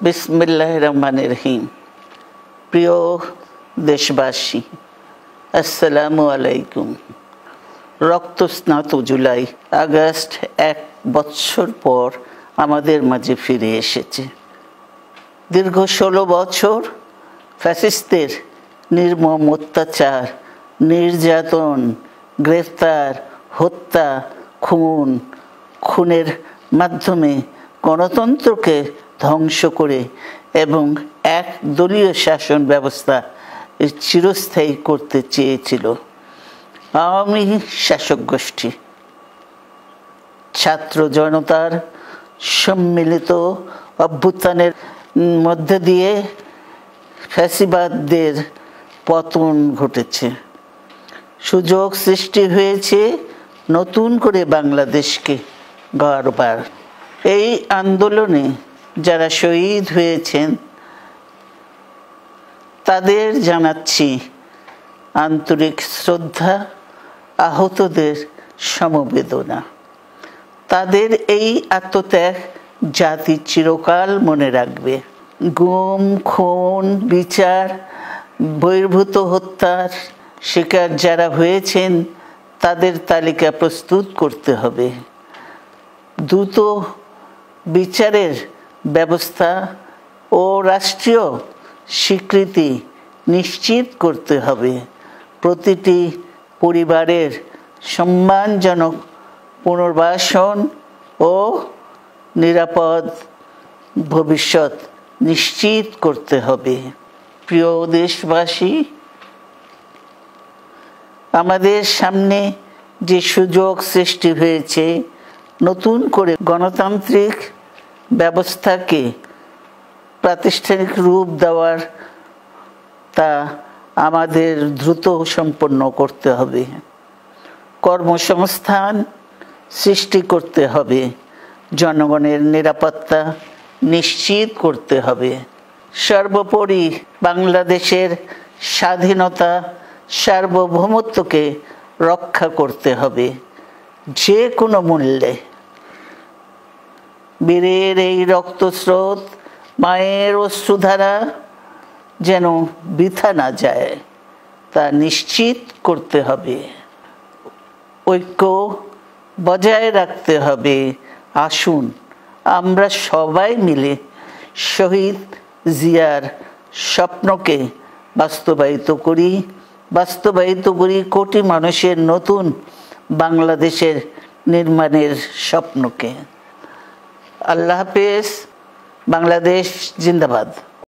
বিসমিল্লাহির রহমানির রহিম। প্রিয় দেশবাসী, আসসালামু আলাইকুম। রক্তস্নাত জুলাই আগস্ট 1 বছর পর আমাদের মাঝে ফিরে এসেছে। দীর্ঘ 16 বছর ফ্যাসিস্টদের নির্মম অত্যাচার, নির্যাতন, গ্রেফতার, হত্যা, খুনের মাধ্যমে গণতন্ত্রকে ধ্বংস করে এবং এক দলীয় শাসন ব্যবস্থা চিরস্থায়ী করতে চেয়েছিল আওয়ামী শাসক গোষ্ঠী। ছাত্র জনতার সম্মিলিত অভ্যুত্থানের মধ্যে দিয়ে ফ্যাসিবাদদের পতন ঘটেছে। সুযোগ সৃষ্টি হয়েছে নতুন করে বাংলাদেশকে গড়বার। এই আন্দোলনে যারা শহীদ হয়েছেন তাদের জানাচ্ছি আন্তরিক শ্রদ্ধা, আহতদের সমবেদনা। তাদের এই আত্মত্যাগ জাতি চিরকাল মনে রাখবে। গুম, খুন, বিচার, বহির্ভূত হত্যার শিকার যারা হয়েছেন তাদের তালিকা প্রস্তুত করতে হবে। দ্রুত বিচারের ব্যবস্থা ও রাষ্ট্রীয় স্বীকৃতি নিশ্চিত করতে হবে। প্রতিটি পরিবারের সম্মানজনক পুনর্বাসন ও নিরাপদ ভবিষ্যৎ নিশ্চিত করতে হবে। প্রিয় দেশবাসী, আমাদের সামনে যে সুযোগ সৃষ্টি হয়েছে নতুন করে গণতান্ত্রিক ব্যবস্থাকে প্রাতিষ্ঠানিক রূপ দেওয়ার, তা আমাদের দ্রুত সম্পন্ন করতে হবে। কর্মসংস্থান সৃষ্টি করতে হবে, জনগণের নিরাপত্তা নিশ্চিত করতে হবে। সর্বোপরি বাংলাদেশের স্বাধীনতা, সার্বভৌমত্বকে রক্ষা করতে হবে যে কোনো মূল্যে। বীরের এই রক্তস্রোত, মায়ের অশ্রুধারা যেন বৃথা না যায় তা নিশ্চিত করতে হবে। ঐক্য বজায় রাখতে হবে। আসুন আমরা সবাই মিলে শহীদ জিয়ার স্বপ্নকে বাস্তবায়িত করি কোটি মানুষের নতুন বাংলাদেশের নির্মাণের স্বপ্নকে। আল্লাহ হাফেজ। বাংলাদেশ জিন্দাবাদ।